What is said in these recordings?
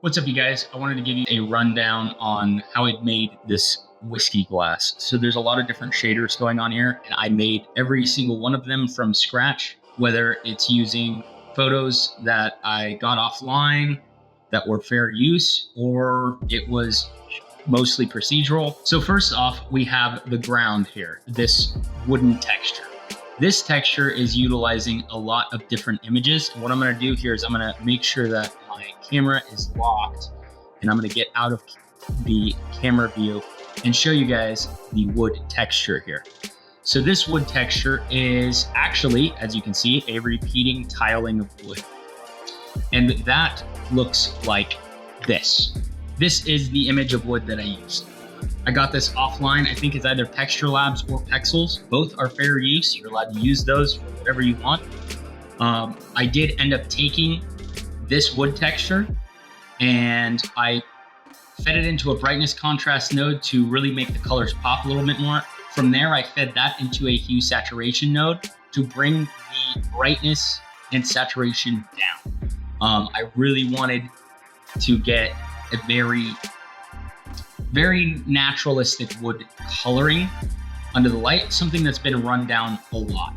What's up, you guys? I wanted to give you a rundown on how I made this whiskey glass. So there's a lot of different shaders going on here, and I made every single one of them from scratch, whether it's using photos that I got offline that were fair use, or it was mostly procedural. So first off, we have the ground here, this wooden texture. This texture is utilizing a lot of different images. And what I'm gonna do here is I'm gonna make sure that my camera is locked, and I'm gonna get out of the camera view and show you guys the wood texture here. So this wood texture is actually, as you can see, a repeating tiling of wood. And that looks like this. This is the image of wood that I used. I got this offline. I think it's either Texture Labs or Pexels. Both are fair use. You're allowed to use those for whatever you want. I did end up taking this wood texture and I fed it into a brightness contrast node to really make the colors pop a little bit more. From there, I fed that into a hue saturation node to bring the brightness and saturation down. I really wanted to get a very naturalistic wood coloring under the light, something that's been run down a lot.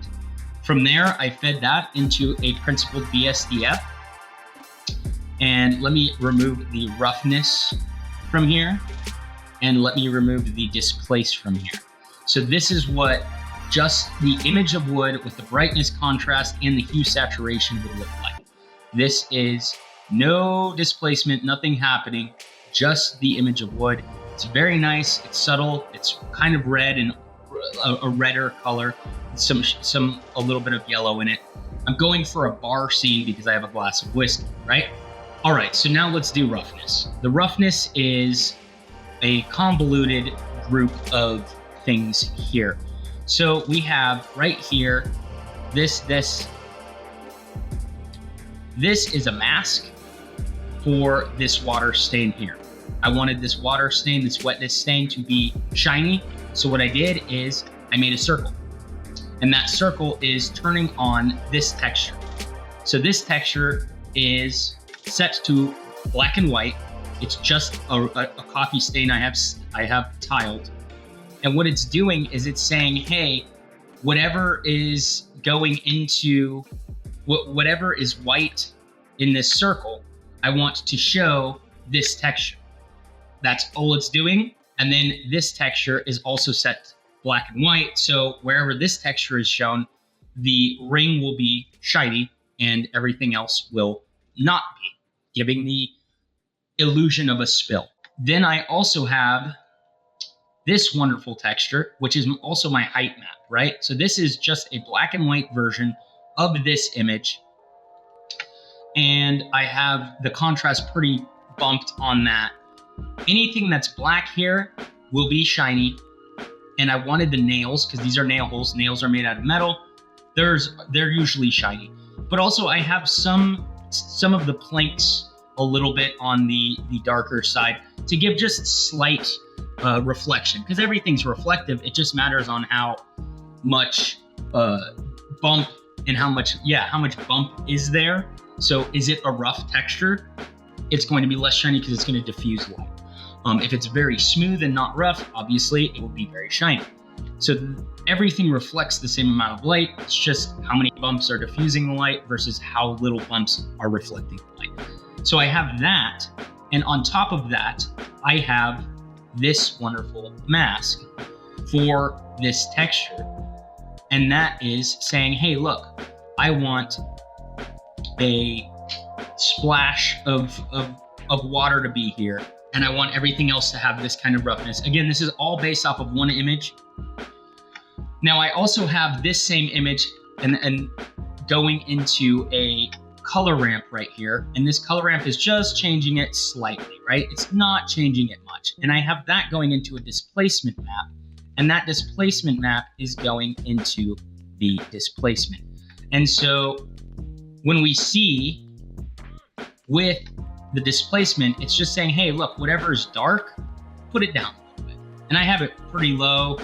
From there, I fed that into a principled BSDF. And let me remove the roughness from here, and let me remove the displace from here. So this is what just the image of wood with the brightness contrast and the hue saturation would look like. This is no displacement, nothing happening, just the image of wood. It's very nice, it's subtle, it's kind of red and a redder color, a little bit of yellow in it. I'm going for a bar scene because I have a glass of whiskey, right? All right, so now let's do roughness. The roughness is a convoluted group of things here. So we have right here, this is a mask for this water stain here. I wanted this water stain, this wetness stain to be shiny. So what I did is I made a circle, and that circle is turning on this texture. So this texture is set to black and white. It's just a coffee stain I have tiled. And what it's doing is it's saying, hey, whatever is going into, whatever is white in this circle, I want to show this texture. That's all it's doing. And then this texture is also set black and white. So wherever this texture is shown, the ring will be shiny and everything else will not be, giving the illusion of a spill. Then I also have this wonderful texture, which is also my height map, right? So this is just a black and white version of this image. And I have the contrast pretty bumped on that. Anything that's black here will be shiny. And I wanted the nails, because these are nail holes. Nails are made out of metal. They're usually shiny. But also I have some of the planks a little bit on the darker side to give just slight reflection, because everything's reflective. It just matters on how much bump and how much bump is there. So is it a rough texture? It's going to be less shiny because it's going to diffuse light. If it's very smooth and not rough, obviously it will be very shiny. So everything reflects the same amount of light. It's just how many bumps are diffusing the light versus how little bumps are reflecting the light. So I have that, and on top of that, I have this wonderful mask for this texture. And that is saying, hey, look, I want a splash of water to be here, and I want everything else to have this kind of roughness. Again, this is all based off of one image. Now I also have this same image and going into a color ramp right here, and this color ramp is just changing it slightly, right? It's not changing it much. And I have that going into a displacement map, and that displacement map is going into the displacement. And so when we see with the displacement, it's just saying, hey, look, whatever is dark, put it down a little bit. And I have it pretty low,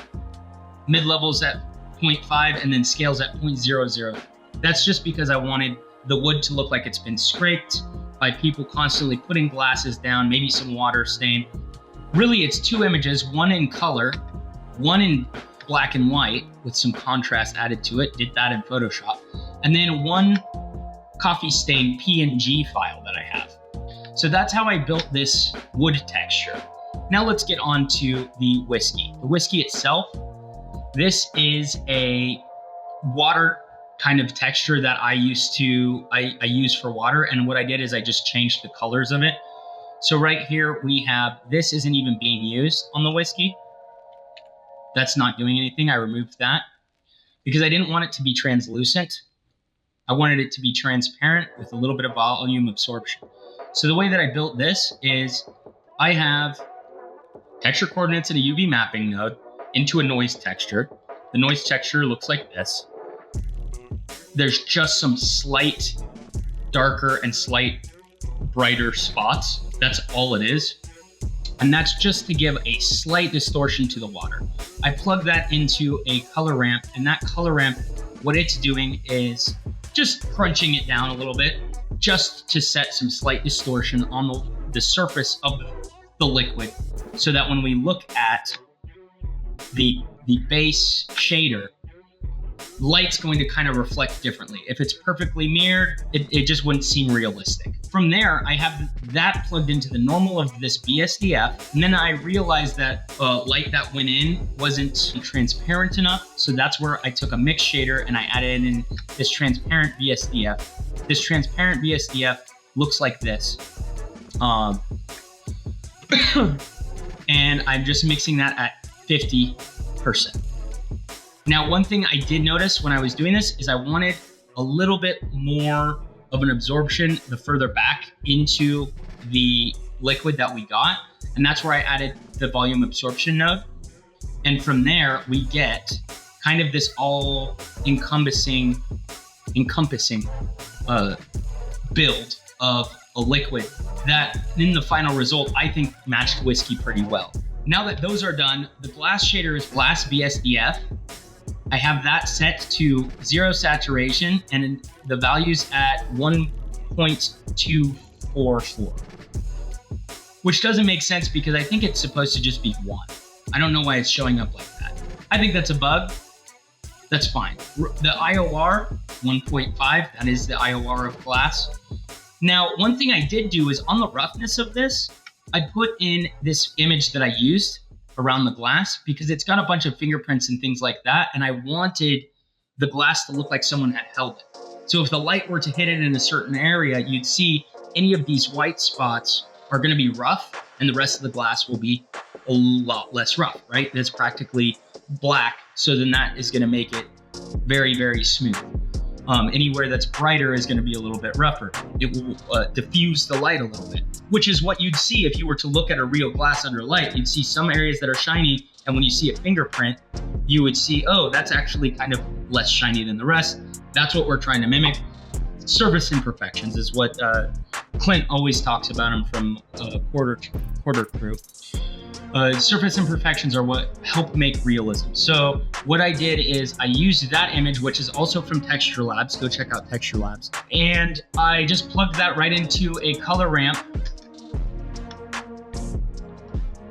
mid-levels at 0.5, and then scales at 0.00. That's just because I wanted the wood to look like it's been scraped by people constantly putting glasses down, maybe some water stain. Really, it's two images, one in color, one in black and white with some contrast added to it, did that in Photoshop, and then one coffee stain PNG file that I have. So that's how I built this wood texture. Now let's get on to the whiskey. The whiskey itself, this is a water kind of texture that I use for water. And what I did is I just changed the colors of it. So right here we have, this isn't even being used on the whiskey. That's not doing anything. I removed that because I didn't want it to be translucent. I wanted it to be transparent with a little bit of volume absorption. So the way that I built this is I have texture coordinates in a UV mapping node into a noise texture. The noise texture looks like this. There's just some slight darker and slight brighter spots. That's all it is. And that's just to give a slight distortion to the water. I plug that into a color ramp, and that color ramp, what it's doing is just crunching it down a little bit, just to set some slight distortion on the surface of the liquid, so that when we look at the base shader, light's going to kind of reflect differently. If it's perfectly mirrored, it just wouldn't seem realistic. From there, I have that plugged into the normal of this BSDF, and then I realized that light that went in wasn't transparent enough, so that's where I took a mix shader and I added in this transparent BSDF. This transparent BSDF looks like this. And I'm just mixing that at 50%. Now, one thing I did notice when I was doing this is I wanted a little bit more of an absorption the further back into the liquid that we got. And that's where I added the volume absorption node. And from there, we get kind of this all encompassing build of a liquid that in the final result, I think matched whiskey pretty well. Now that those are done, the glass shader is glass BSDF. I have that set to 0 saturation and the value's at 1.244, which doesn't make sense because I think it's supposed to just be 1. I don't know why it's showing up like that. I think that's a bug. That's fine. The IOR, 1.5, that is the IOR of glass. Now, one thing I did do is on the roughness of this, I put in this image that I used around the glass because it's got a bunch of fingerprints and things like that. And I wanted the glass to look like someone had held it. So if the light were to hit it in a certain area, you'd see any of these white spots are going to be rough and the rest of the glass will be a lot less rough, right? It's practically black. So then that is going to make it very, very smooth. Anywhere that's brighter is going to be a little bit rougher. It will diffuse the light a little bit, which is what you'd see if you were to look at a real glass under light. You'd see some areas that are shiny, and when you see a fingerprint, you would see, oh, that's actually kind of less shiny than the rest. That's what we're trying to mimic. Surface imperfections is what Clint always talks about them from Quarter Crew. Surface imperfections are what help make realism. So what I did is I used that image, which is also from Texture Labs. Go check out Texture Labs. And I just plugged that right into a color ramp,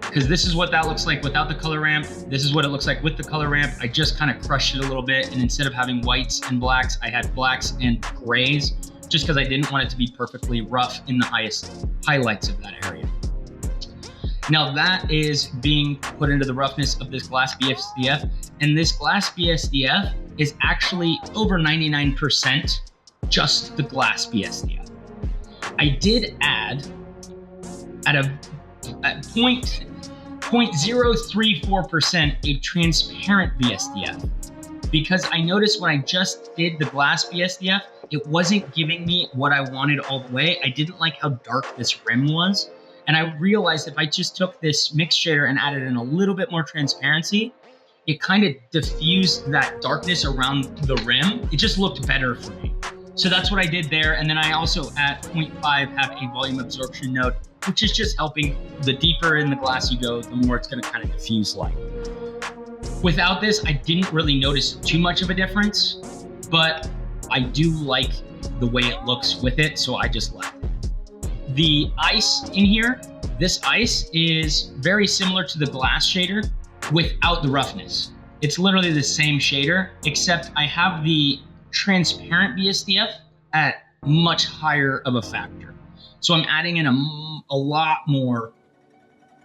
because this is what that looks like without the color ramp. This is what it looks like with the color ramp. I just kind of crushed it a little bit. And instead of having whites and blacks, I had blacks and grays, just because I didn't want it to be perfectly rough in the highlights of that area. Now that is being put into the roughness of this glass BSDF, and this glass BSDF is actually over 99% just the glass BSDF. I did add at 0.034% a transparent BSDF, because I noticed when I just did the glass BSDF, it wasn't giving me what I wanted all the way. I didn't like how dark this rim was. And I realized if I just took this mix shader and added in a little bit more transparency, it kind of diffused that darkness around the rim. It just looked better for me. So that's what I did there. And then I also at 0.5 have a volume absorption node, which is just helping. The deeper in the glass you go, the more it's going to kind of diffuse light. Without this, I didn't really notice too much of a difference, but I do like the way it looks with it, so I just left it. The ice in here, this ice is very similar to the glass shader without the roughness. It's literally the same shader, except I have the transparent BSDF at much higher of a factor. So I'm adding in a lot more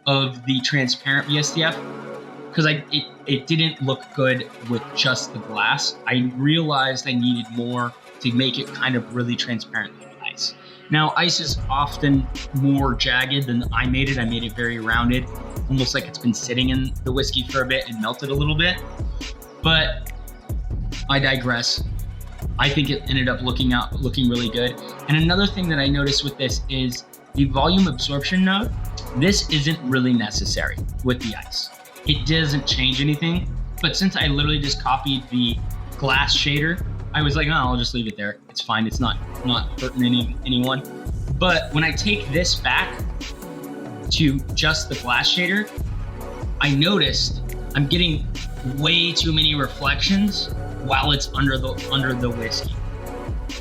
of the transparent BSDF because it didn't look good with just the glass. I realized I needed more to make it kind of really transparent like ice. Now, ice is often more jagged than I made it. I made it very rounded, almost like it's been sitting in the whiskey for a bit and melted a little bit. But I digress. I think it ended up looking really good. And another thing that I noticed with this is the volume absorption node. This isn't really necessary with the ice. It doesn't change anything. But since I literally just copied the glass shader, I was like, oh, I'll just leave it there. It's fine. It's not hurting anyone. But when I take this back to just the glass shader, I noticed I'm getting way too many reflections while it's under the whiskey.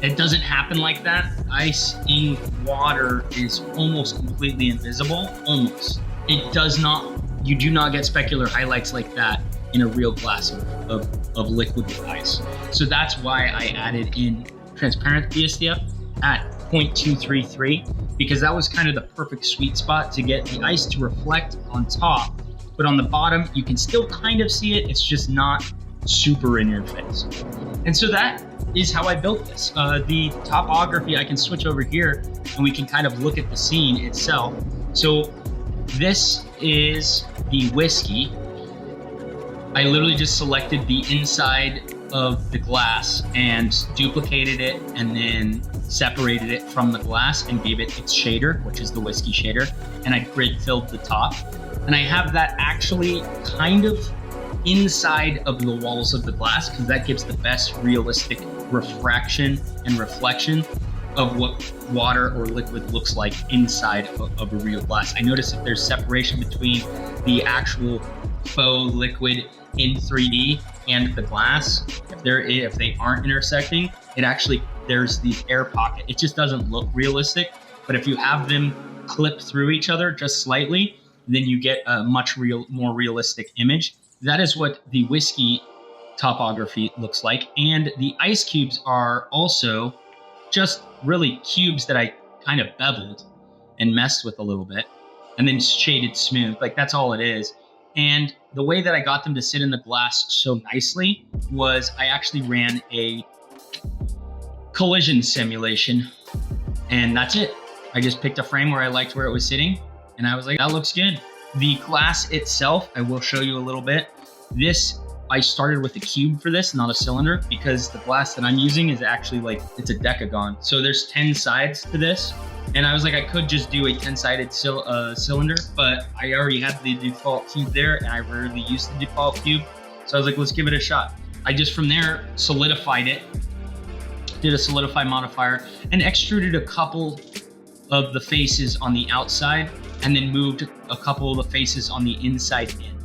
It doesn't happen like that. Ice in water is almost completely invisible. Almost. It does not. You do not get specular highlights like that in a real glass of liquid with ice. So that's why I added in transparent BSDF at 0.233, because that was kind of the perfect sweet spot to get the ice to reflect on top, but on the bottom you can still kind of see it. It's just not super in your face. And so that is how I built this. The topography, I can switch over here and we can kind of look at the scene itself. So this is the whiskey. I literally just selected the inside of the glass and duplicated it and then separated it from the glass and gave it its shader, which is the whiskey shader. And I grid filled the top. And I have that actually kind of inside of the walls of the glass because that gives the best realistic refraction and reflection of what water or liquid looks like inside of a real glass. I noticed if there's separation between the actual faux liquid in 3D and the glass, if they aren't intersecting, it actually, there's these air pockets. It just doesn't look realistic. But if you have them clip through each other just slightly, then you get a much more realistic image. That is what the whiskey topography looks like. And the ice cubes are also just really cubes that I kind of beveled and messed with a little bit and then shaded smooth. Like that's all it is. And the way that I got them to sit in the glass so nicely was I actually ran a collision simulation and that's it. I just picked a frame where I liked where it was sitting and I was like, that looks good. The glass itself, I will show you a little bit. This, I started with a cube for this, not a cylinder, because the glass that I'm using is actually like, it's a decagon. So there's 10 sides to this. And I was like, I could just do a 10-sided cylinder, but I already had the default cube there and I rarely use the default cube. So I was like, let's give it a shot. I just from there solidified it, did a solidify modifier and extruded a couple of the faces on the outside and then moved a couple of the faces on the inside in.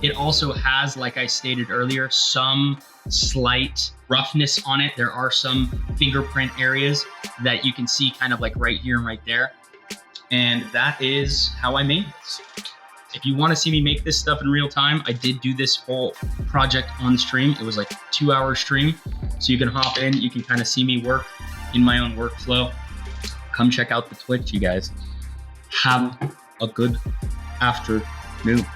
It also has, like I stated earlier, some slight roughness on it. There are some fingerprint areas that you can see kind of like right here and right there. And that is how I made this. If you want to see me make this stuff in real time, I did do this whole project on stream. It was like a 2-hour stream. So you can hop in, you can kind of see me work in my own workflow. Come check out the Twitch, you guys. Have a good afternoon.